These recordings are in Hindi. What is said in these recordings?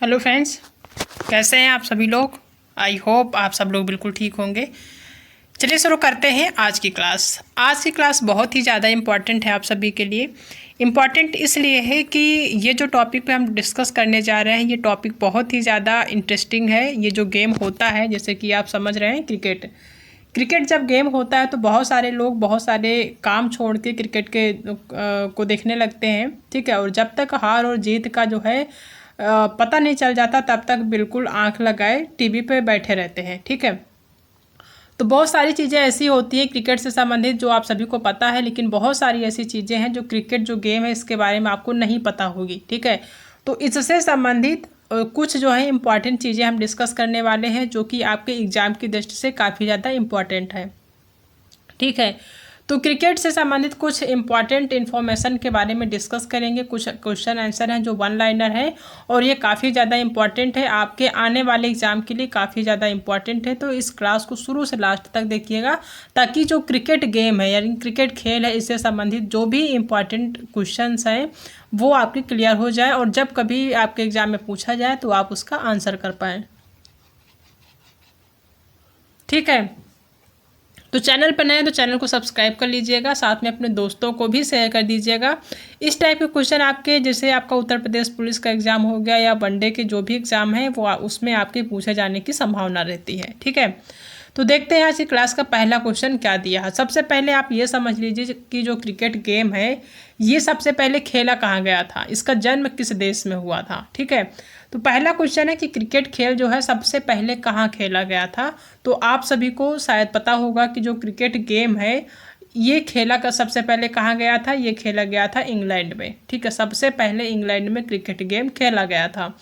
हेलो फ्रेंड्स, कैसे हैं आप सभी लोग। आई होप आप सब लोग बिल्कुल ठीक होंगे। चलिए शुरू करते हैं आज की क्लास। आज की क्लास बहुत ही ज़्यादा इम्पॉर्टेंट है आप सभी के लिए। इम्पॉर्टेंट इसलिए है कि ये जो टॉपिक पे हम डिस्कस करने जा रहे हैं ये टॉपिक बहुत ही ज़्यादा इंटरेस्टिंग है। ये जो गेम होता है, जैसे कि आप समझ रहे हैं, क्रिकेट जब गेम होता है तो बहुत सारे लोग बहुत सारे काम छोड़ के क्रिकेट के को देखने लगते हैं, ठीक है। और जब तक हार और जीत का जो है पता नहीं चल जाता तब तक बिल्कुल आंख लगाए टीवी पे बैठे रहते हैं, ठीक है। तो बहुत सारी चीज़ें ऐसी होती हैं क्रिकेट से संबंधित जो आप सभी को पता है, लेकिन बहुत सारी ऐसी चीज़ें हैं जो क्रिकेट जो गेम है इसके बारे में आपको नहीं पता होगी, ठीक है। तो इससे संबंधित कुछ जो है इम्पॉर्टेंट चीज़ें हम डिस्कस करने वाले हैं जो कि आपके एग्ज़ाम की दृष्टि से काफ़ी ज़्यादा इम्पॉर्टेंट है, ठीक है। तो क्रिकेट से संबंधित कुछ इंपॉर्टेंट इन्फॉर्मेशन के बारे में डिस्कस करेंगे। कुछ क्वेश्चन आंसर हैं जो वन लाइनर है और ये काफ़ी ज़्यादा इंपॉर्टेंट है, आपके आने वाले एग्जाम के लिए काफ़ी ज़्यादा इंपॉर्टेंट है। तो इस क्लास को शुरू से लास्ट तक देखिएगा ताकि जो क्रिकेट गेम है यानी क्रिकेट खेल है इससे संबंधित जो भी इम्पॉर्टेंट क्वेश्चन हैं वो आपके क्लियर हो जाए और जब कभी आपके एग्जाम में पूछा जाए तो आप उसका आंसर कर पाएँ, ठीक है। तो चैनल पर नए हैं तो चैनल को सब्सक्राइब कर लीजिएगा, साथ में अपने दोस्तों को भी शेयर कर दीजिएगा। इस टाइप के क्वेश्चन आपके, जैसे आपका उत्तर प्रदेश पुलिस का एग्जाम हो गया या वनडे के जो भी एग्जाम है वो उसमें आपके पूछे जाने की संभावना रहती है, ठीक है। तो देखते हैं आज की क्लास का पहला क्वेश्चन क्या दिया है। सबसे पहले आप ये समझ लीजिए कि जो क्रिकेट गेम है ये सबसे पहले खेला कहाँ गया था, इसका जन्म किस देश में हुआ था, ठीक है। तो पहला क्वेश्चन है कि क्रिकेट खेल जो है सबसे पहले कहाँ खेला गया था। तो आप सभी को शायद पता होगा कि जो क्रिकेट गेम है ये खेला का सबसे पहले कहाँ गया था, ये खेला गया था इंग्लैंड में, ठीक है। सबसे पहले इंग्लैंड में क्रिकेट गेम खेला गया था।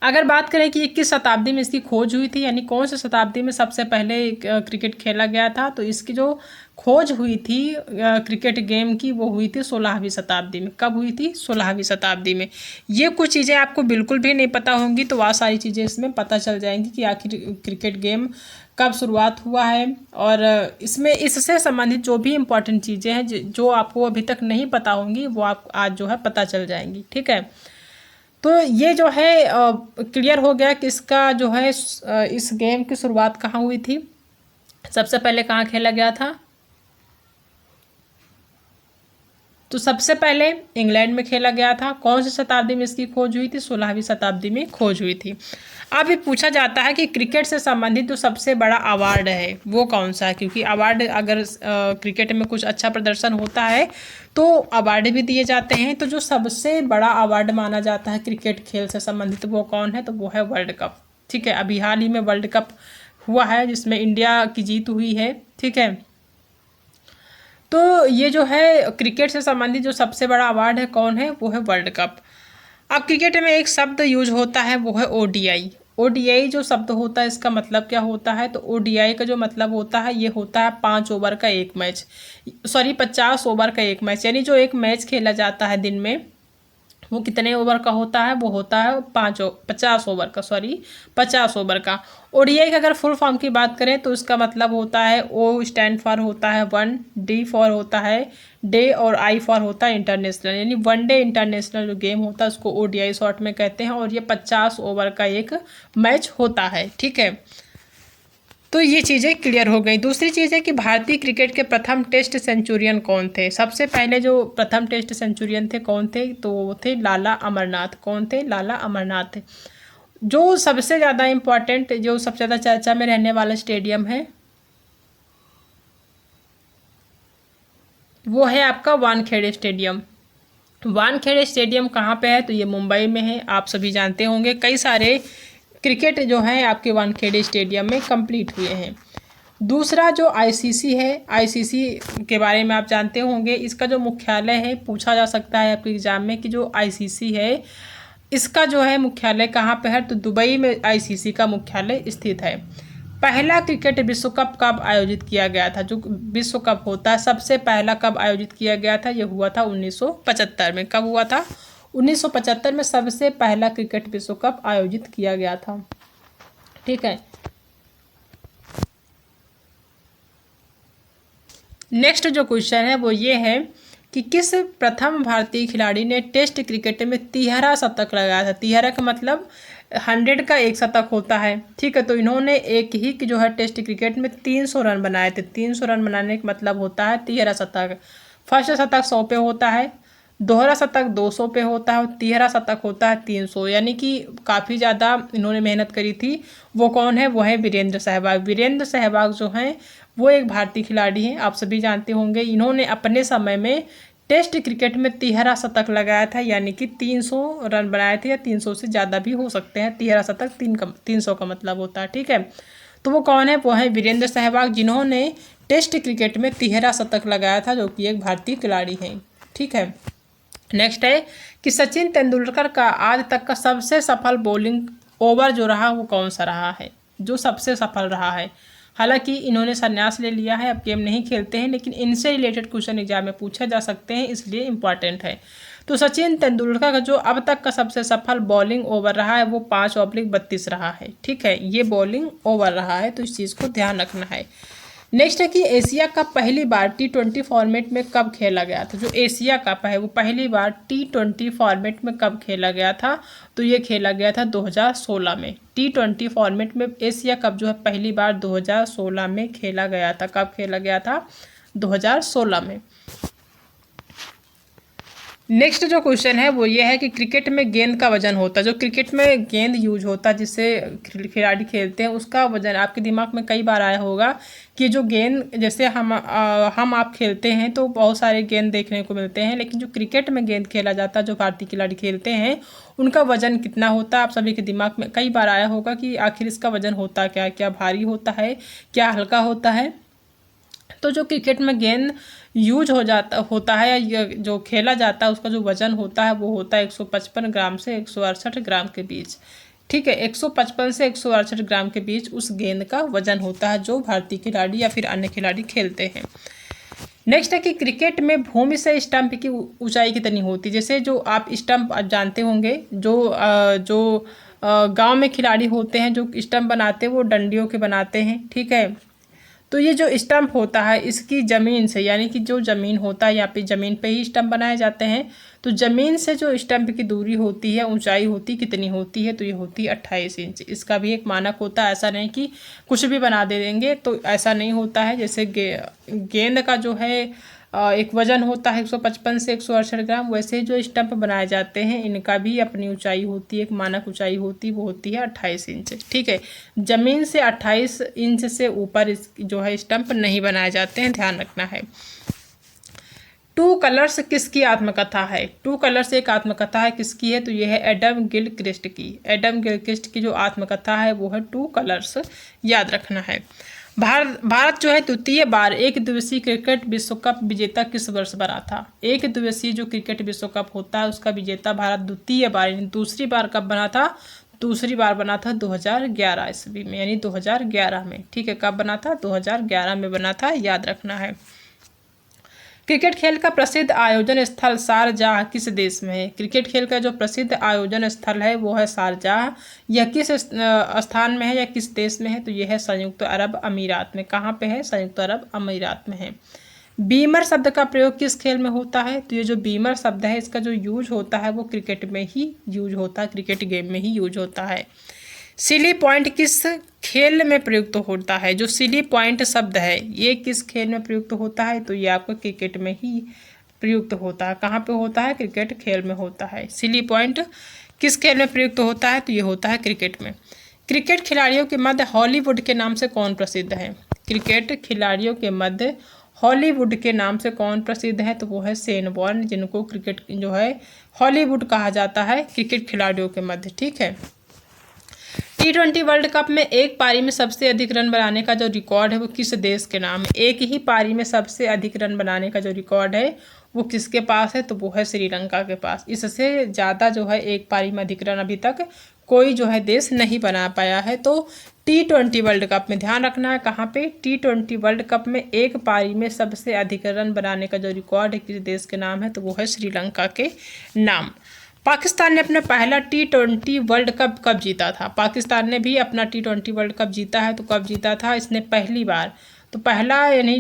अगर बात करें कि 21 शताब्दी में इसकी खोज हुई थी, यानी कौन सी शताब्दी में सबसे पहले क्रिकेट खेला गया था, तो इसकी जो खोज हुई थी क्रिकेट गेम की वो हुई थी 16वीं शताब्दी में। कब हुई थी? 16वीं शताब्दी में। ये कुछ चीज़ें आपको बिल्कुल भी नहीं पता होंगी तो वह सारी चीज़ें इसमें पता चल जाएंगी कि आखिर क्रिकेट गेम कब शुरुआत हुआ है। और इसमें इससे संबंधित जो भी इम्पोर्टेंट चीज़ें हैं जो आपको अभी तक नहीं पता होंगी वो आप आज जो है पता चल जाएंगी, ठीक है। तो ये जो है क्लियर हो गया कि इसका जो है इस गेम की शुरुआत कहाँ हुई थी, सबसे पहले कहाँ खेला गया था। तो सबसे पहले इंग्लैंड में खेला गया था। कौन सी शताब्दी में इसकी खोज हुई थी? 16वीं शताब्दी में खोज हुई थी। अब ये पूछा जाता है कि क्रिकेट से संबंधित जो सबसे बड़ा अवार्ड है वो कौन सा है, क्योंकि अवार्ड अगर क्रिकेट में कुछ अच्छा प्रदर्शन होता है तो अवार्ड भी दिए जाते हैं। तो जो सबसे बड़ा अवार्ड माना जाता है क्रिकेट खेल से संबंधित वो कौन है, तो वो है वर्ल्ड कप, ठीक है। अभी हाल ही में वर्ल्ड कप हुआ है जिसमें इंडिया की जीत हुई है, ठीक है। तो ये जो है क्रिकेट से संबंधित जो सबसे बड़ा अवार्ड है कौन है, वो है वर्ल्ड कप। अब क्रिकेट में एक शब्द यूज होता है वो है ओडीआई। ओडीआई जो शब्द होता है इसका मतलब क्या होता है, तो ओडीआई का जो मतलब होता है ये होता है 5 ओवर का एक मैच, सॉरी 50 ओवर का एक मैच, यानी जो एक मैच खेला जाता है दिन में वो कितने ओवर का होता है, वो होता है 50 ओवर का, सॉरी 50 ओवर का। ओडीआई का अगर फुल फॉर्म की बात करें तो इसका मतलब होता है ओ स्टैंड फॉर होता है वन, डी फॉर होता है डे और आई फॉर होता है इंटरनेशनल, यानी वनडे इंटरनेशनल जो गेम होता है उसको ओडीआई शॉर्ट में कहते हैं। और ये 50 ओवर का एक मैच होता है, ठीक है। तो ये चीज़ें क्लियर हो गई। दूसरी चीज़ है कि भारतीय क्रिकेट के प्रथम टेस्ट सेंचुरियन कौन थे। सबसे पहले जो प्रथम टेस्ट सेंचुरियन थे कौन थे, तो वो थे लाला अमरनाथ। कौन थे? लाला अमरनाथ थे। जो सबसे ज़्यादा इम्पोर्टेंट, जो सबसे ज़्यादा चर्चा में रहने वाला स्टेडियम है वो है आपका वानखेड़े स्टेडियम। वानखेड़े स्टेडियम कहाँ पे है, तो ये मुंबई में है। आप सभी जानते होंगे कई सारे क्रिकेट जो है आपके वानखेड़े स्टेडियम में कंप्लीट हुए हैं। दूसरा जो आईसीसी है, आईसीसी के बारे में आप जानते होंगे, इसका जो मुख्यालय है पूछा जा सकता है आपके एग्जाम में कि जो आईसीसी है इसका जो है मुख्यालय कहाँ पे है, तो दुबई में आईसीसी का मुख्यालय स्थित है। पहला क्रिकेट विश्व कप कब आयोजित किया गया था, जो विश्व कप होता है सबसे पहला कब आयोजित किया गया था, ये हुआ था 1975 में। कब हुआ था? 1975 में सबसे पहला क्रिकेट विश्व कप आयोजित किया गया था, ठीक है। नेक्स्ट जो क्वेश्चन है वो ये है कि किस प्रथम भारतीय खिलाड़ी ने टेस्ट क्रिकेट में 13 शतक लगाया था। 13 का मतलब 100 का 1 शतक होता है, ठीक है। तो इन्होंने एक ही जो है टेस्ट क्रिकेट में 300 रन बनाए थे। 300 रन बनाने का मतलब होता है 13 शतक। फर्स्ट शतक 100 पे होता है, दोहरा शतक 200 पे होता है और 13 शतक होता है 300, यानी कि काफ़ी ज़्यादा इन्होंने मेहनत करी थी। वो कौन है? वो है वीरेंद्र सहवाग। वीरेंद्र सहवाग जो हैं वो एक भारतीय खिलाड़ी हैं, आप सभी जानते होंगे। इन्होंने अपने समय में टेस्ट क्रिकेट में 13 शतक लगाया था, यानी कि 300 रन बनाए थे, या 300 से ज़्यादा भी हो सकते हैं। 13 शतक 300 का मतलब होता है, ठीक है। तो वो कौन है? वो है वीरेंद्र सहवाग, जिन्होंने टेस्ट क्रिकेट में 13 शतक लगाया था, जो कि एक भारतीय खिलाड़ी हैं, ठीक है। नेक्स्ट है कि सचिन तेंदुलकर का आज तक का सबसे सफल बॉलिंग ओवर जो रहा वो कौन सा रहा है, जो सबसे सफल रहा है। हालांकि इन्होंने संन्यास ले लिया है, अब गेम नहीं खेलते हैं, लेकिन इनसे रिलेटेड क्वेश्चन एग्जाम में पूछा जा सकते हैं, इसलिए इम्पॉर्टेंट है। तो सचिन तेंदुलकर का जो अब तक का सबसे सफल बॉलिंग ओवर रहा है वो 5/32 रहा है, ठीक है। ये बॉलिंग ओवर रहा है, तो इस चीज़ को ध्यान रखना है। नेक्स्ट है कि एशिया कप पहली बार T20 फॉर्मेट में कब खेला गया था। जो एशिया कप है वो पहली बार T20 फॉर्मेट में कब खेला गया था, तो ये खेला गया था 2016 में। T20 फॉर्मेट में एशिया कप जो है पहली बार 2016 में खेला गया था। कब खेला गया था? 2016 में। नेक्स्ट जो क्वेश्चन है वो ये है कि क्रिकेट में गेंद का वजन होता है। जो क्रिकेट में गेंद यूज होता है जिससे खिलाड़ी खेलते हैं, उसका वजन आपके दिमाग में कई बार आया होगा कि जो गेंद, जैसे हम आप खेलते हैं तो बहुत सारे गेंद देखने को मिलते हैं, लेकिन जो क्रिकेट में गेंद खेला जाता है, जो भारतीय खिलाड़ी खेलते हैं, उनका वजन कितना होता है। आप सभी के दिमाग में कई बार आया होगा कि आखिर इसका वजन होता क्या, क्या भारी होता है, क्या हल्का होता है। तो जो क्रिकेट में गेंद यूज होता है या जो खेला जाता है, उसका जो वजन होता है वो होता है 155 ग्राम से 168 ग्राम के बीच, ठीक है। 155 से 168 ग्राम के बीच उस गेंद का वजन होता है जो भारतीय खिलाड़ी या फिर अन्य खिलाड़ी खेलते हैं। नेक्स्ट है कि क्रिकेट में भूमि से स्टंप की ऊंचाई कितनी होती है। जैसे जो आप स्टंप जानते होंगे, जो गांव में खिलाड़ी होते हैं जो स्टंप बनाते हैं वो डंडियों के बनाते हैं, ठीक है। तो ये जो स्टंप होता है इसकी ज़मीन से, यानी कि जो ज़मीन होता है, यहाँ पे ज़मीन पे ही स्टंप बनाए जाते हैं, तो ज़मीन से जो स्टंप की दूरी होती है, ऊंचाई होती कितनी होती है, तो ये होती है 28 इंच। इसका भी एक मानक होता है, ऐसा नहीं कि कुछ भी बना दे देंगे, तो ऐसा नहीं होता है। जैसे गेंद का जो है एक वजन होता है 155 से 168 ग्राम, वैसे जो स्टंप बनाए जाते हैं इनका भी अपनी ऊंचाई होती है, एक मानक ऊंचाई होती है, वो होती है 28 इंच, ठीक है। ज़मीन से 28 इंच से ऊपर इस जो है स्टंप नहीं बनाए जाते हैं, ध्यान रखना है। टू कलर्स किसकी आत्मकथा है? टू कलर्स एक आत्मकथा है, किसकी है? तो ये है एडम गिलक्रिस्ट की। एडम गिलक्रिस्ट की जो आत्मकथा है वो है टू कलर्स, याद रखना है। भारत जो है द्वितीय बार एक दिवसीय क्रिकेट विश्व कप विजेता किस वर्ष बना था? एक दिवसीय जो क्रिकेट विश्व कप होता है उसका विजेता भारत द्वितीय बार, यानी दूसरी बार कब बना था? दूसरी बार बना था 2011 ईस्वी में, यानी 2011 में, ठीक है। कब बना था? 2011 में बना था, याद रखना है। क्रिकेट खेल का प्रसिद्ध आयोजन स्थल शारजाह किस देश में है? क्रिकेट खेल का जो प्रसिद्ध आयोजन स्थल है वो है शारजाह। यह किस स्थान में है या किस देश में है? तो यह है संयुक्त अरब अमीरात में। कहाँ पे है? संयुक्त अरब अमीरात में है। बीमर शब्द का प्रयोग किस खेल में होता है? तो ये जो बीमर शब्द है इसका जो यूज होता है वो क्रिकेट में ही यूज होता है, क्रिकेट गेम में ही यूज होता है। सिली पॉइंट किस खेल में प्रयुक्त होता है? जो सिली पॉइंट शब्द है ये किस खेल में प्रयुक्त होता है? तो ये आपको क्रिकेट में ही प्रयुक्त होता है। कहाँ पे होता है? क्रिकेट खेल में होता है। सिली पॉइंट किस खेल में प्रयुक्त होता है? तो ये होता है क्रिकेट में। क्रिकेट खिलाड़ियों के मध्य हॉलीवुड के नाम से कौन प्रसिद्ध है? क्रिकेट खिलाड़ियों के मध्य हॉलीवुड के नाम से कौन प्रसिद्ध है? तो वो है शेन वॉर्न, जिनको क्रिकेट जो है हॉलीवुड कहा जाता है क्रिकेट खिलाड़ियों के मध्य, ठीक है। T20 वर्ल्ड कप में एक पारी में सबसे अधिक रन बनाने का जो रिकॉर्ड है वो किस देश के नाम है? एक ही पारी में सबसे अधिक रन बनाने का जो रिकॉर्ड है वो किसके पास है? तो वो है श्रीलंका के पास। इससे ज़्यादा जो है एक पारी में अधिक रन अभी तक कोई जो है देश नहीं बना पाया है। तो T20 वर्ल्ड कप में ध्यान रखना है, कहाँ पे? T20 वर्ल्ड कप में एक पारी में सबसे अधिक रन बनाने का जो रिकॉर्ड है किस देश के नाम है? तो वो है श्रीलंका के नाम। पाकिस्तान ने अपना पहला T20 वर्ल्ड कप कब जीता था? पाकिस्तान ने भी अपना T20 वर्ल्ड कप जीता है, तो कब जीता था? इसने पहली बार तो पहला यानी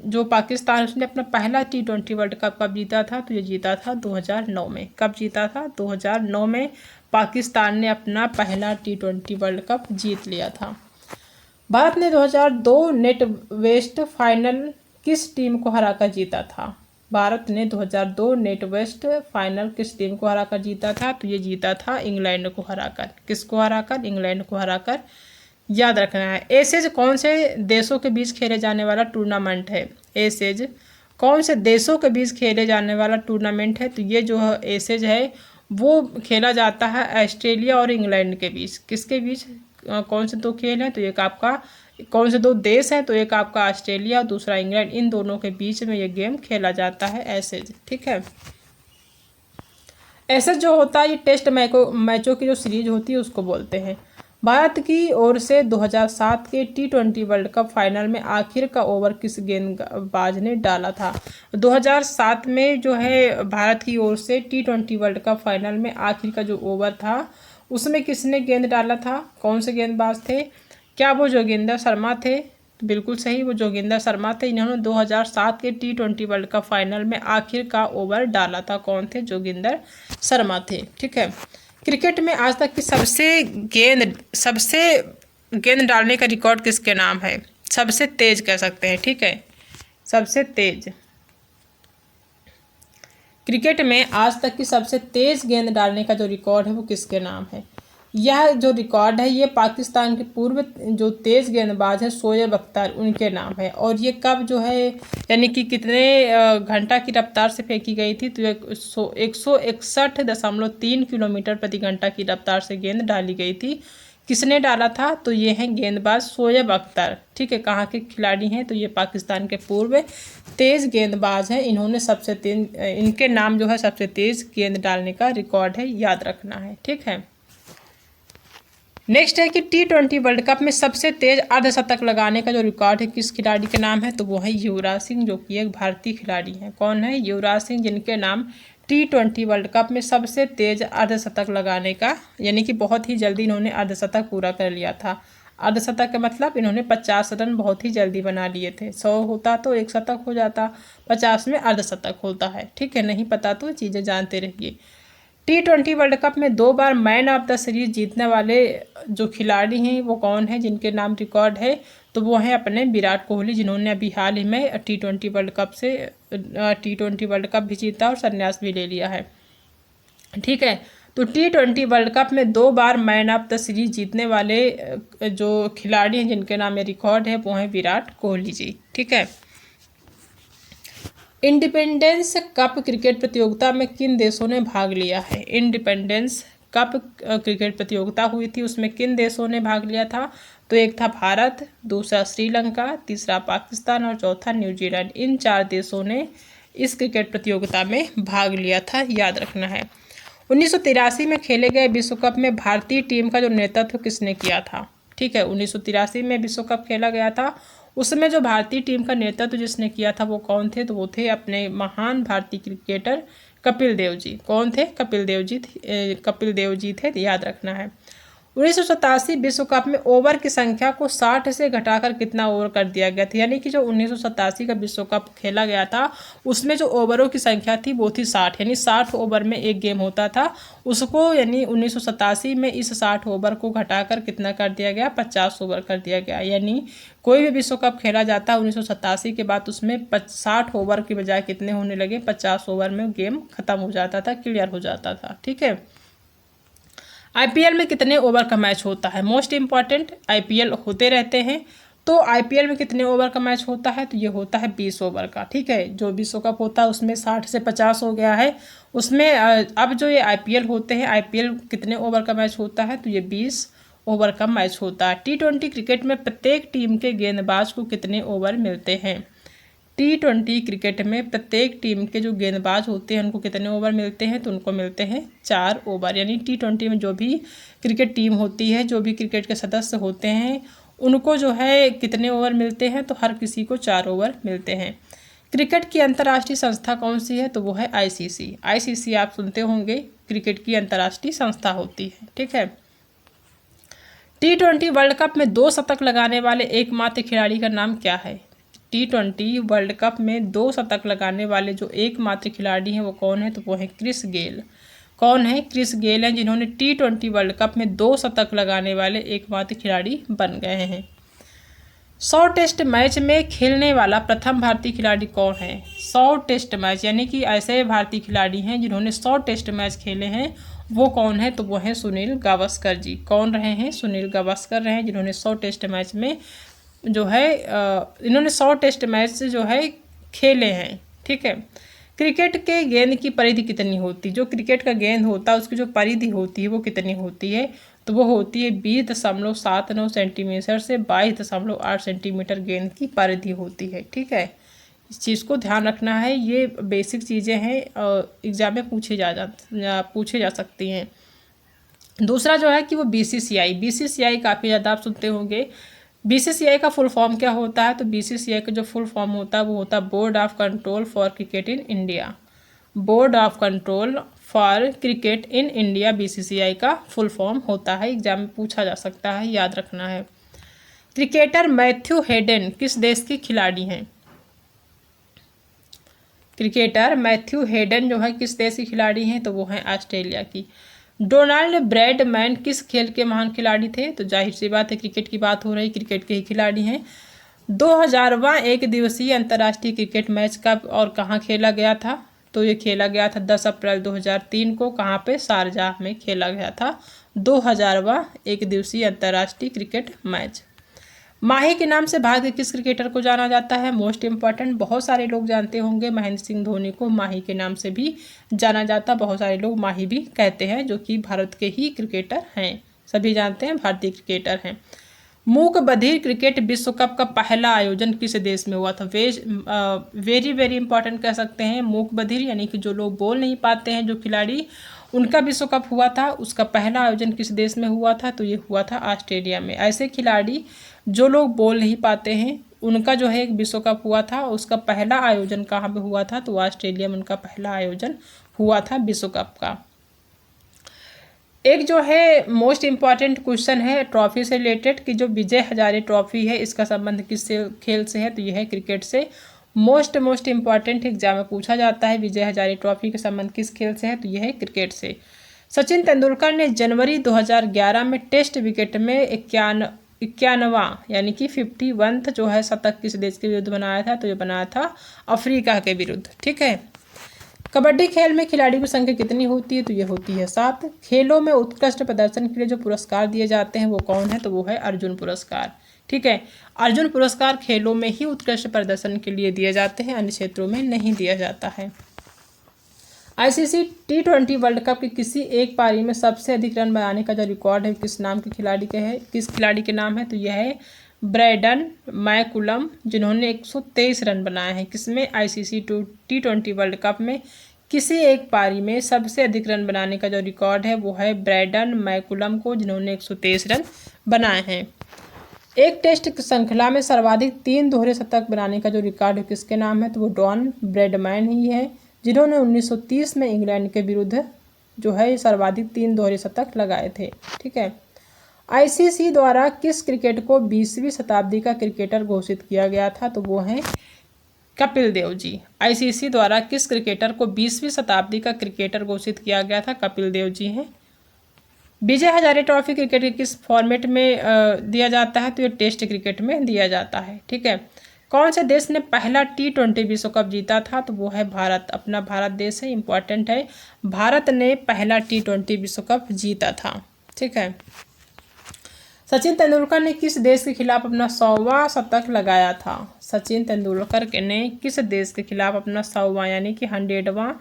जो पाकिस्तान उसने अपना पहला T20 वर्ल्ड कप कब जीता था, तो ये जीता था 2009 में। कब जीता था? 2009 में पाकिस्तान ने अपना पहला T20 वर्ल्ड कप जीत लिया था। भारत ने 2002 नेट वेस्ट फाइनल किस टीम को हराकर जीता था? भारत ने 2002 नेट वेस्ट फाइनल किस टीम को हराकर जीता था? तो ये जीता था इंग्लैंड को हराकर। किसको हराकर? इंग्लैंड को हराकर। याद रखना है। एसेज कौन से देशों के बीच खेले जाने वाला टूर्नामेंट है? एसेज कौन से देशों के बीच खेले जाने वाला टूर्नामेंट है? तो ये जो एसेज है वो खेला जाता है ऑस्ट्रेलिया और इंग्लैंड के बीच। किसके बीच? कौन से दो खेल हैं? तो एक आपका कौन से दो देश हैं? तो एक आपका ऑस्ट्रेलिया और दूसरा इंग्लैंड। इन दोनों के बीच में ये गेम खेला जाता है एसेज। ठीक है। एसेज जो होता है ये टेस्ट मैचों की जो सीरीज होती है उसको बोलते हैं। भारत की ओर से 2007 के T20 वर्ल्ड कप फाइनल में आखिर का ओवर किस गेंदबाज ने डाला था? 2007 में जो है भारत की ओर से T20 वर्ल्ड कप फाइनल में आखिर का जो ओवर था उसमें किसने गेंद डाला था? कौन से गेंदबाज थे? क्या वो जोगिंदर शर्मा थे? तो बिल्कुल सही, वो जोगिंदर शर्मा थे। इन्होंने 2007 के T20 वर्ल्ड कप फाइनल में आखिर का ओवर डाला था। कौन थे? जोगिंदर शर्मा थे। ठीक है। क्रिकेट में आज तक की सबसे गेंद डालने का रिकॉर्ड किसके नाम है? सबसे तेज कह सकते हैं। ठीक है, सबसे तेज। क्रिकेट में आज तक की सबसे तेज गेंद डालने का जो रिकॉर्ड है वो किसके नाम है? यह जो रिकॉर्ड है ये पाकिस्तान के पूर्व जो तेज गेंदबाज है शोएब अख्तर, उनके नाम है। और ये कब जो है यानी कि कितने घंटा की रफ्तार से फेंकी गई थी? तो 161.3 किलोमीटर प्रति घंटा की रफ्तार से गेंद डाली गई थी। किसने डाला था? तो ये हैं गेंदबाज शोएब अख्तर। ठीक है। कहाँ के खिलाड़ी हैं? तो ये पाकिस्तान के पूर्व तेज गेंदबाज हैं। इन्होंने सबसे तेज, इनके नाम जो है सबसे तेज गेंद डालने का रिकॉर्ड है, याद रखना है। ठीक है। नेक्स्ट है कि T20 वर्ल्ड कप में सबसे तेज अर्धशतक लगाने का जो रिकॉर्ड है किस खिलाड़ी के नाम है? तो वो है युवराज सिंह, जो कि एक भारतीय खिलाड़ी हैं। कौन है? युवराज सिंह, जिनके नाम T20 वर्ल्ड कप में सबसे तेज अर्धशतक लगाने का, यानी कि बहुत ही जल्दी इन्होंने अर्धशतक पूरा कर लिया था। अर्धशतक का मतलब इन्होंने 50 रन बहुत ही जल्दी बना लिए थे। 100 होता तो एक शतक हो जाता, 50 में अर्धशतक होता है। ठीक है। नहीं पता तो चीज़ें जानते रहिए। T20 वर्ल्ड कप में 2 बार मैन ऑफ द सीरीज जीतने वाले जो खिलाड़ी हैं वो कौन है जिनके नाम रिकॉर्ड है? तो वो हैं अपने विराट कोहली, जिन्होंने अभी हाल ही में T20 वर्ल्ड कप भी जीता और संन्यास भी ले लिया है। ठीक है। तो T20 वर्ल्ड कप में 2 बार मैन ऑफ द सीरीज जीतने वाले जो खिलाड़ी हैं जिनके नाम में रिकॉर्ड है वो हैं विराट कोहली जी। ठीक है। इंडिपेंडेंस कप क्रिकेट प्रतियोगिता में किन देशों ने भाग लिया है? इंडिपेंडेंस कप क्रिकेट प्रतियोगिता हुई थी, उसमें किन देशों ने भाग लिया था? तो एक था भारत, दूसरा श्रीलंका, तीसरा पाकिस्तान और चौथा न्यूजीलैंड। इन 4 देशों ने इस क्रिकेट प्रतियोगिता में भाग लिया था, याद रखना है। 1983 में खेले गए विश्व कप में भारतीय टीम का जो नेतृत्व किसने किया था? ठीक है। 1983 में विश्व कप खेला गया था, उसमें जो भारतीय टीम का नेतृत्व जिसने किया था वो कौन थे? तो वो थे अपने महान भारतीय क्रिकेटर कपिल देव जी। कौन थे? कपिल देव जी थे, याद रखना है। 1987 विश्व कप में ओवर की संख्या को 60 से घटाकर कितना ओवर कर दिया गया था? यानी कि जो 1987 का विश्व कप खेला गया था उसमें जो ओवरों की संख्या थी वो थी 60, यानी 60 ओवर में एक गेम होता था। उसको यानी 1987 में इस 60 ओवर को घटाकर कितना कर दिया गया? 50 ओवर कर दिया गया। यानी कोई भी विश्व कप खेला जाता है 1987 के बाद उसमें 60 ओवर की बजाय कितने होने लगे? 50 ओवर में गेम खत्म हो जाता था, क्लियर हो जाता था। ठीक है। IPL में कितने ओवर का मैच होता है? मोस्ट इम्पॉर्टेंट, IPL होते रहते हैं, तो IPL में कितने ओवर का मैच होता है? तो ये होता है 20 ओवर का। ठीक है। जो विश्व कप होता है उसमें 60 से 50 हो गया है, उसमें अब जो ये IPL होते हैं, IPL कितने ओवर का मैच होता है? तो ये 20 ओवर का मैच होता है। T20 क्रिकेट में प्रत्येक टीम के गेंदबाज को कितने ओवर मिलते हैं? T20 क्रिकेट में प्रत्येक टीम के जो गेंदबाज होते हैं उनको कितने ओवर मिलते हैं? तो उनको मिलते हैं 4 ओवर। यानी T20 में जो भी क्रिकेट टीम होती है, जो भी क्रिकेट के सदस्य होते हैं, उनको जो है कितने ओवर मिलते हैं? तो हर किसी को 4 ओवर मिलते हैं। क्रिकेट की अंतर्राष्ट्रीय संस्था कौन सी है? तो वो है ICC। ICC आप सुनते होंगे, क्रिकेट की अंतर्राष्ट्रीय संस्था होती है। ठीक है। T20 वर्ल्ड कप में 2 शतक लगाने वाले एकमात्र खिलाड़ी का नाम क्या है? T20 वर्ल्ड कप में 2 शतक लगाने वाले जो एकमात्र खिलाड़ी हैं वो कौन है? तो वो है क्रिस गेल। कौन है? क्रिस गेल हैं, जिन्होंने T20 वर्ल्ड कप में 2 शतक लगाने वाले एकमात्र खिलाड़ी बन गए हैं। 100 टेस्ट मैच में खेलने वाला प्रथम भारतीय खिलाड़ी कौन है? 100 टेस्ट मैच, यानी कि ऐसे भारतीय खिलाड़ी हैं जिन्होंने 100 टेस्ट मैच खेले हैं, वो कौन है? तो वो है सुनील गावस्कर जी। कौन रहे हैं? सुनील गावस्कर रहे हैं, जिन्होंने 100 टेस्ट मैच में जो है इन्होंने 100 टेस्ट मैच जो है खेले हैं। ठीक है। क्रिकेट के गेंद की परिधि कितनी होती? जो क्रिकेट का गेंद होता है उसकी जो परिधि होती है वो कितनी होती है? तो वो होती है 20.79 सेंटीमीटर से 22.8 सेंटीमीटर गेंद की परिधि होती है। ठीक है, इस चीज़ को ध्यान रखना है। ये बेसिक चीज़ें हैं, एग्जाम में पूछे जा सकती हैं। दूसरा जो है कि वो बीसीसीआई काफ़ी ज़्यादा आप सुनते होंगे। बीसीसीआई का फुल फॉर्म क्या होता है? तो बीसीसीआई का जो फुल फॉर्म होता है वो होता है board of control for cricket in India. Board of control for cricket in India BCCI का फुल फॉर्म होता है। एग्जाम में पूछा जा सकता है, याद रखना है। क्रिकेटर मैथ्यू हेडन किस देश के खिलाड़ी हैं? क्रिकेटर मैथ्यू हेडन जो है किस देश के खिलाड़ी हैं? तो वो हैं ऑस्ट्रेलिया की। डोनाल्ड ब्रैडमैन किस खेल के महान खिलाड़ी थे? तो जाहिर सी बात है क्रिकेट की बात हो रही, क्रिकेट के ही खिलाड़ी हैं। 2000वां एक दिवसीय अंतर्राष्ट्रीय क्रिकेट मैच कब और कहाँ खेला गया था? तो ये खेला गया था 10 अप्रैल 2003 को। कहाँ पे? शारजाह में खेला गया था 2000वां एक दिवसीय अंतर्राष्ट्रीय क्रिकेट मैच। माही के नाम से भारत के किस क्रिकेटर को जाना जाता है? मोस्ट इम्पॉर्टेंट, बहुत सारे लोग जानते होंगे, महेंद्र सिंह धोनी को माही के नाम से भी जाना जाता। बहुत सारे लोग माही भी कहते हैं, जो कि भारत के ही क्रिकेटर हैं। सभी जानते हैं भारतीय क्रिकेटर हैं। मूक बधिर क्रिकेट विश्व कप का पहला आयोजन किस देश में हुआ था? वेरी वेरी इंपॉर्टेंट कह सकते हैं। मूक बधिर यानी कि जो लोग बोल नहीं पाते हैं, जो खिलाड़ी, उनका विश्व कप हुआ था। उसका पहला आयोजन किस देश में हुआ था? तो ये हुआ था ऑस्ट्रेलिया में। ऐसे खिलाड़ी जो लोग बोल नहीं पाते हैं, उनका जो है एक विश्व कप हुआ था। उसका पहला आयोजन कहाँ पे हुआ था? तो ऑस्ट्रेलिया में उनका पहला आयोजन हुआ था विश्व कप का। एक जो है मोस्ट इम्पॉर्टेंट क्वेश्चन है ट्रॉफी से रिलेटेड, कि जो विजय हजारे ट्रॉफी है इसका संबंध किस खेल से है? तो यह है क्रिकेट से। मोस्ट इम्पॉर्टेंट एग्जाम में पूछा जाता है, विजय हजारे ट्रॉफी का संबंध किस खेल से है? तो यह है क्रिकेट से। सचिन तेंदुलकर ने जनवरी 2011 में टेस्ट विकेट में 51वां यानी कि 51th जो है शतक किस देश के विरुद्ध बनाया था? तो ये बनाया था अफ्रीका के विरुद्ध। ठीक है। कबड्डी खेल में खिलाड़ियों की संख्या कितनी होती है? तो ये होती है 7। खेलों में उत्कृष्ट प्रदर्शन के लिए जो पुरस्कार दिए जाते हैं वो कौन है? तो वो है अर्जुन पुरस्कार। ठीक है। अर्जुन पुरस्कार खेलों में ही उत्कृष्ट प्रदर्शन के लिए दिए जाते हैं, अन्य क्षेत्रों में नहीं दिया जाता है। आईसीसी T20 वर्ल्ड कप की किसी एक पारी में सबसे अधिक रन बनाने का जो रिकॉर्ड है किस नाम के खिलाड़ी का है? किस खिलाड़ी के नाम है? तो यह है ब्रैडन मैकुलम, जिन्होंने 123 रन बनाए हैं। किसमें? आईसीसी T20 वर्ल्ड कप में किसी एक पारी में सबसे अधिक रन बनाने का जो रिकॉर्ड है वो है ब्रैडन मैकुलम को, जिन्होंने 123 रन बनाए हैं। एक टेस्ट श्रृंखला में सर्वाधिक 3 दोहरे शतक बनाने का जो रिकॉर्ड है किसके नाम है? तो वो डॉन ब्रैडमैन ही है, जिन्होंने 1930 में इंग्लैंड के विरुद्ध जो है सर्वाधिक 3 दोहरे शतक लगाए थे। ठीक है। आईसीसी द्वारा किस क्रिकेट को 20वीं शताब्दी का क्रिकेटर घोषित किया गया था? तो वो हैं कपिल देव जी। आईसीसी द्वारा किस क्रिकेटर को 20वीं शताब्दी का क्रिकेटर घोषित किया गया था? कपिल देव जी हैं। विजय हजारे ट्रॉफी क्रिकेट के किस फॉर्मेट में दिया जाता है? तो ये टेस्ट क्रिकेट में दिया जाता है। ठीक है। कौन से देश ने पहला T20 विश्व कप जीता था? तो वो है भारत। अपना भारत देश है, इंपॉर्टेंट है। भारत ने पहला T20 विश्व कप जीता था। ठीक है। सचिन तेंदुलकर ने किस देश के खिलाफ अपना 100वां शतक लगाया था? सचिन तेंदुलकर ने किस देश के खिलाफ अपना 100वां यानी कि 100वां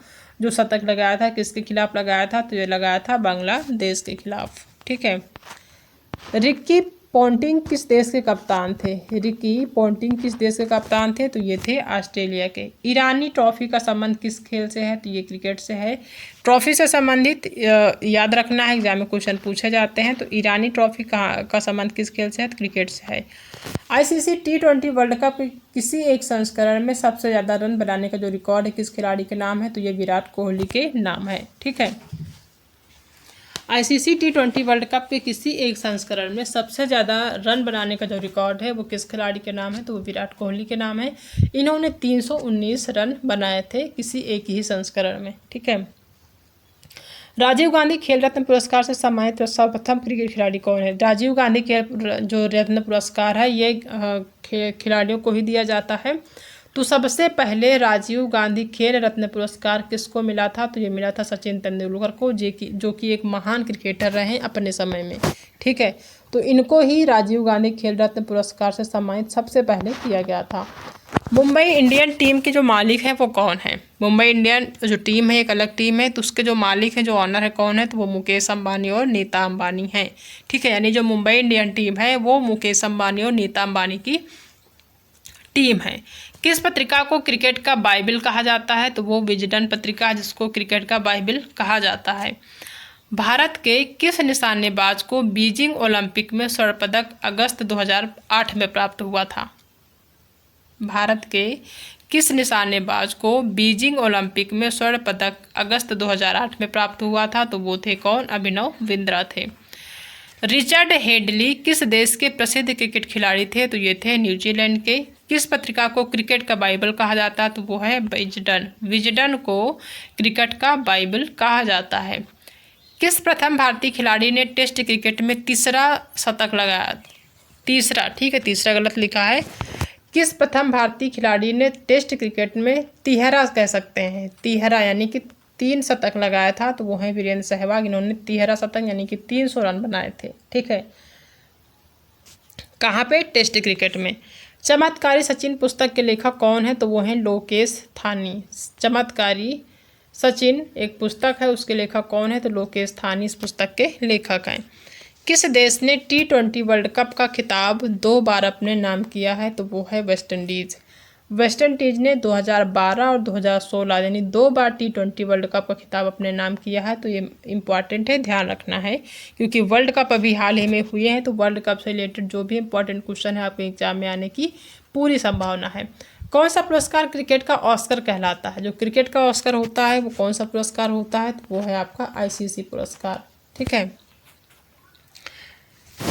जो शतक लगाया था, किसके खिलाफ लगाया था? तो ये लगाया था बांग्लादेश के खिलाफ। ठीक है। रिकी पोंटिंग किस देश के कप्तान थे? रिकी पोंटिंग किस देश के कप्तान थे? तो ये थे ऑस्ट्रेलिया के। ईरानी ट्रॉफी का संबंध किस खेल से है? तो ये क्रिकेट से है। ट्रॉफी से संबंधित याद रखना है, एग्जाम में क्वेश्चन पूछे जाते हैं। तो ईरानी ट्रॉफी का संबंध किस खेल से है? तो क्रिकेट से है। आईसीसी T20 वर्ल्ड कप किसी एक संस्करण में सबसे ज़्यादा रन बनाने का जो रिकॉर्ड है किस खिलाड़ी के नाम है? तो ये विराट कोहली के नाम है। ठीक है। आईसीसी T20 वर्ल्ड कप के किसी एक संस्करण में सबसे ज़्यादा रन बनाने का जो रिकॉर्ड है वो किस खिलाड़ी के नाम है, तो वो विराट कोहली के नाम है। इन्होंने 319 रन बनाए थे किसी एक ही संस्करण में। ठीक है। राजीव गांधी खेल रत्न पुरस्कार से सम्मानित सर्वप्रथम क्रिकेट खिलाड़ी कौन है? राजीव गांधी खेल जो रत्न पुरस्कार है ये खिलाड़ियों को ही दिया जाता है। तो सबसे पहले राजीव गांधी खेल रत्न पुरस्कार किसको मिला था? तो ये मिला था सचिन तेंदुलकर को, जो कि एक महान क्रिकेटर रहे अपने समय में। ठीक है, तो इनको ही राजीव गांधी खेल रत्न पुरस्कार से सम्मानित सबसे पहले किया गया था। मुंबई इंडियन टीम के जो मालिक हैं वो कौन है? मुंबई इंडियन जो टीम है एक अलग टीम है, तो उसके जो मालिक हैं, जो ऑनर है कौन है? तो वो मुकेश अंबानी और नीता अंबानी हैं। ठीक है, यानी जो मुंबई इंडियन टीम है वो मुकेश अंबानी और नीता अंबानी की टीम है। किस पत्रिका को क्रिकेट का बाइबल कहा जाता है? तो वो विजडन पत्रिका, जिसको क्रिकेट का बाइबल कहा जाता है। भारत के किस निशानेबाज को बीजिंग ओलंपिक में स्वर्ण पदक अगस्त 2008 में प्राप्त हुआ था? भारत के किस निशानेबाज को बीजिंग ओलंपिक में स्वर्ण पदक अगस्त 2008 में प्राप्त हुआ था? तो वो थे कौन? अभिनव बिंद्रा थे। रिचर्ड हेडली किस देश के प्रसिद्ध क्रिकेट खिलाड़ी थे? तो ये थे न्यूजीलैंड के। किस पत्रिका को क्रिकेट का बाइबल कहा जाता है? तो वो है विजडन। विजडन को क्रिकेट का बाइबल कहा जाता है। किस प्रथम भारतीय खिलाड़ी ने टेस्ट क्रिकेट में तीसरा शतक लगाया? तीसरा, ठीक है, तीसरा गलत लिखा है। किस प्रथम भारतीय खिलाड़ी ने टेस्ट क्रिकेट में तिहरा कह सकते हैं, तिहरा यानी कि 3 शतक लगाया था? तो वो है वीरेंद्र सहवाग। इन्होंने तिहरा शतक यानी कि 300 रन बनाए थे। ठीक है, कहाँ पे? टेस्ट क्रिकेट में। चमत्कारी सचिन पुस्तक के लेखक कौन है? तो वो हैं लोकेश थानी। चमत्कारी सचिन एक पुस्तक है, उसके लेखक कौन है? तो लोकेश थानी इस पुस्तक के लेखक हैं। किस देश ने T20 वर्ल्ड कप का खिताब 2 बार अपने नाम किया है? तो वो है वेस्ट इंडीज़। वेस्ट इंडीज़ ने 2012 और 2016 यानी 2 बार T20 वर्ल्ड कप का खिताब अपने नाम किया है। तो ये इम्पॉर्टेंट है, ध्यान रखना है, क्योंकि वर्ल्ड कप अभी हाल ही में हुए हैं। तो वर्ल्ड कप से रिलेटेड जो भी इंपॉर्टेंट क्वेश्चन है आपके एग्जाम में आने की पूरी संभावना है। कौन सा पुरस्कार क्रिकेट का ऑस्कर कहलाता है? जो क्रिकेट का ऑस्कर होता है वो कौन सा पुरस्कार होता है? तो वो है आपका ICC पुरस्कार। ठीक है।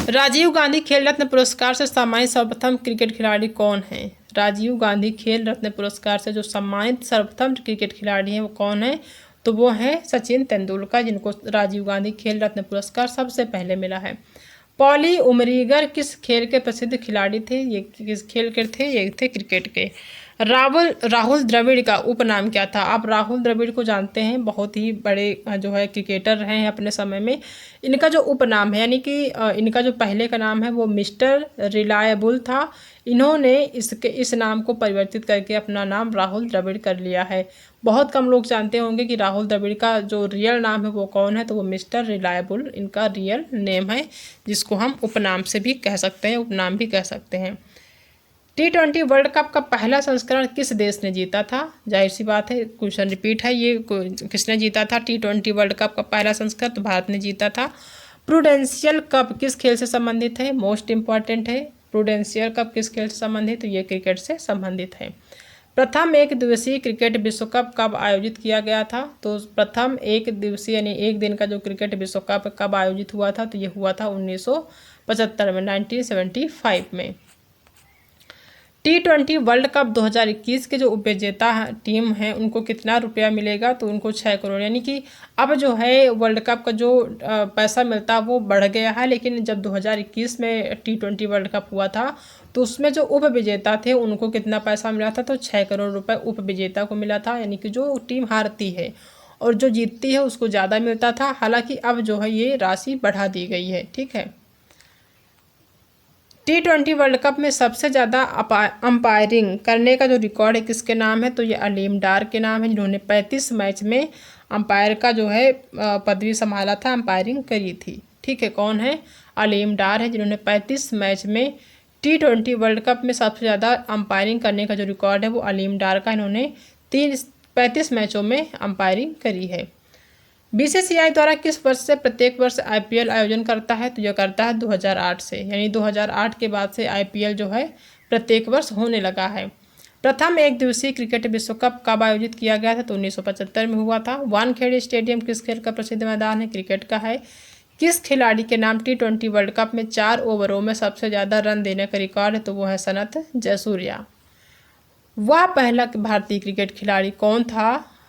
राजीव गांधी खेल रत्न पुरस्कार से सम्मानित सर्वप्रथम क्रिकेट खिलाड़ी कौन है? राजीव गांधी खेल रत्न पुरस्कार से जो सम्मानित सर्वप्रथम क्रिकेट खिलाड़ी हैं वो कौन है? तो वो हैं सचिन तेंदुलकर, जिनको राजीव गांधी खेल रत्न पुरस्कार सबसे पहले मिला है। पॉली उमरीगर किस खेल के प्रसिद्ध खिलाड़ी थे? ये किस खेल के थे? ये थे क्रिकेट के। राहुल द्रविड़ का उपनाम क्या था? आप राहुल द्रविड़ को जानते हैं, बहुत ही बड़े जो है क्रिकेटर रहे हैं अपने समय में। इनका जो उपनाम है यानी कि इनका जो पहले का नाम है वो मिस्टर रिलायबल था। इन्होंने इस नाम को परिवर्तित करके अपना नाम राहुल द्रविड़ कर लिया है। बहुत कम लोग जानते होंगे कि राहुल द्रविड़ का जो रियल नाम है वो कौन है? तो वो मिस्टर रिलायबल इनका रियल नेम है, जिसको हम उपनाम से भी कह सकते हैं, उपनाम भी कह सकते हैं। T20 वर्ल्ड कप का पहला संस्करण किस देश ने जीता था? जाहिर सी बात है, क्वेश्चन रिपीट है ये, किसने जीता था T20 वर्ल्ड कप का पहला संस्करण? तो भारत ने जीता था। प्रूडेंशियल कप किस खेल से संबंधित है? मोस्ट इंपॉर्टेंट है। प्रूडेंशियल कप किस खेल से संबंधित? तो ये क्रिकेट से संबंधित है। प्रथम एक दिवसीय क्रिकेट विश्व कप कब आयोजित किया गया था? तो प्रथम एक दिवसीय यानी एक दिन का जो क्रिकेट विश्व कप कब आयोजित हुआ था? तो ये हुआ था 1975 में, 1975 में। T20 वर्ल्ड कप 2021 के जो उपविजेता टीम है उनको कितना रुपया मिलेगा? तो उनको 6 करोड़, यानी कि अब जो है वर्ल्ड कप का जो पैसा मिलता है वो बढ़ गया है। लेकिन जब 2021 में T20 वर्ल्ड कप हुआ था तो उसमें जो उपविजेता थे उनको कितना पैसा मिला था? तो 6 करोड़ रुपए उपविजेता को मिला था, यानी कि जो टीम हारती है और जो जीतती है उसको ज़्यादा मिलता था। हालांकि अब जो है ये राशि बढ़ा दी गई है। ठीक है। T20 वर्ल्ड कप में सबसे ज़्यादा अंपायरिंग करने का जो रिकॉर्ड है किसके नाम है? तो ये अलीम डार के नाम है, जिन्होंने 35 मैच में अंपायर का जो है पदवी संभाला था, अंपायरिंग करी थी। ठीक है, कौन है? अलीम डार है, जिन्होंने 35 मैच में T20 वर्ल्ड कप में सबसे ज़्यादा अंपायरिंग करने का जो रिकॉर्ड है वो अलीम डार का, इन्होंने 35 मैचों में अंपायरिंग करी है। BCCI द्वारा किस वर्ष से प्रत्येक वर्ष IPL आयोजन करता है? तो यह करता है 2008 से, यानी 2008 के बाद से IPL जो है प्रत्येक वर्ष होने लगा है। प्रथम एक दिवसीय क्रिकेट विश्व कप कब आयोजित किया गया था? तो 1975 में हुआ था। वानखेड़े स्टेडियम किस खेल का प्रसिद्ध मैदान है? क्रिकेट का है। किस खिलाड़ी के नाम T20 वर्ल्ड कप में 4 ओवरों में सबसे ज़्यादा रन देने का रिकॉर्ड है? तो वो है सनत जयसूर्या। वह पहला भारतीय क्रिकेट खिलाड़ी कौन था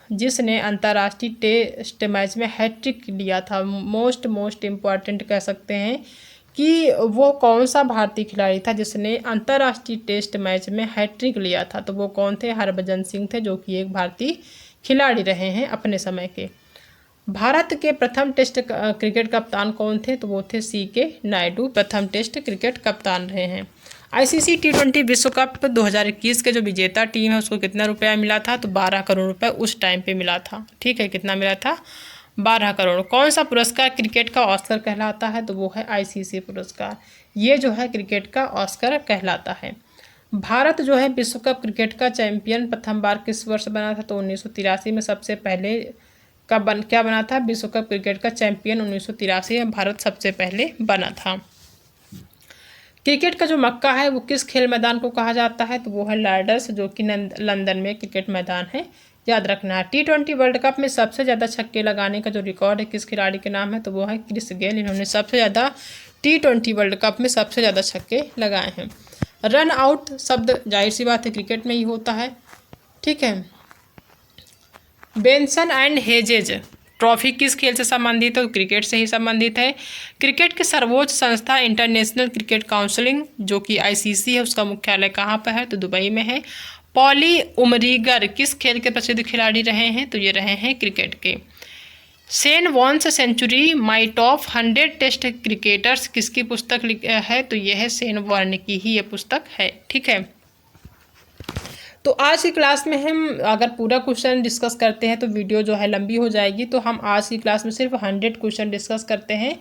जिसने अंतर्राष्ट्रीय टेस्ट मैच में हैट्रिक लिया था? मोस्ट इम्पॉर्टेंट कह सकते हैं कि वो कौन सा भारतीय खिलाड़ी था जिसने अंतर्राष्ट्रीय टेस्ट मैच में हैट्रिक लिया था? तो वो कौन थे? हरभजन सिंह थे, जो कि एक भारतीय खिलाड़ी रहे हैं अपने समय के। भारत के प्रथम टेस्ट क्रिकेट कप्तान कौन थे? तो वो थे CK नायडू, प्रथम टेस्ट क्रिकेट कप्तान रहे हैं। ICC T20 विश्व कप 2021 के जो विजेता टीम है उसको कितना रुपया मिला था? तो 12 करोड़ रुपए उस टाइम पे मिला था। ठीक है, कितना मिला था? 12 करोड़। कौन सा पुरस्कार क्रिकेट का ऑस्कर कहलाता है? तो वो है ICC पुरस्कार। ये जो है क्रिकेट का ऑस्कर कहलाता है। भारत जो है विश्व कप क्रिकेट का चैंपियन प्रथम बार किस वर्ष बना था? तो 1983 में सबसे पहले क्या बना था? विश्व कप क्रिकेट का चैंपियन 1983 में भारत सबसे पहले बना था। क्रिकेट का जो मक्का है वो किस खेल मैदान को कहा जाता है? तो वो है लॉर्ड्स, जो कि लंदन में क्रिकेट मैदान है, याद रखना है। T20 वर्ल्ड कप में सबसे ज़्यादा छक्के लगाने का जो रिकॉर्ड है किस खिलाड़ी के नाम है? तो वो है क्रिस गेल। इन्होंने सबसे ज़्यादा T20 वर्ल्ड कप में सबसे ज़्यादा छक्के लगाए हैं। रन आउट शब्द जाहिर सी बात है क्रिकेट में ही होता है। ठीक है। बेंसन एंड हेजेज ट्रॉफी किस खेल से संबंधित है? तो क्रिकेट से ही संबंधित है। क्रिकेट की सर्वोच्च संस्था इंटरनेशनल क्रिकेट काउंसिल, जो कि ICC है, उसका मुख्यालय कहाँ पर है? तो दुबई में है। पॉली उमरीगर किस खेल के प्रसिद्ध खिलाड़ी रहे हैं? तो ये रहे हैं क्रिकेट के। Shane Warne's century my top 100 test cricketers किसकी पुस्तक है? तो ये है सेन वॉर्न की ही ये पुस्तक है। ठीक है। तो आज की क्लास में हम अगर पूरा क्वेश्चन डिस्कस करते हैं तो वीडियो जो है लंबी हो जाएगी, तो हम आज की क्लास में सिर्फ 100 क्वेश्चन डिस्कस करते हैं।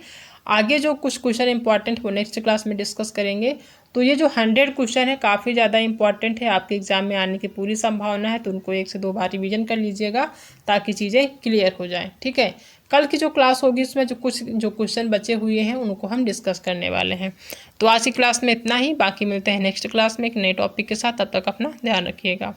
आगे जो कुछ क्वेश्चन इंपॉर्टेंट वो नेक्स्ट क्लास में डिस्कस करेंगे। तो ये जो 100 क्वेश्चन है काफ़ी ज़्यादा इंपॉर्टेंट है, आपके एग्जाम में आने की पूरी संभावना है, तो उनको 1 से 2 बार रिवीजन कर लीजिएगा ताकि चीज़ें क्लियर हो जाएँ। ठीक है। कल की जो क्लास होगी उसमें जो क्वेश्चन बचे हुए हैं उनको हम डिस्कस करने वाले हैं। तो आज की क्लास में इतना ही, बाकी मिलते हैं नेक्स्ट क्लास में एक नए टॉपिक के साथ। तब तक अपना ध्यान रखिएगा।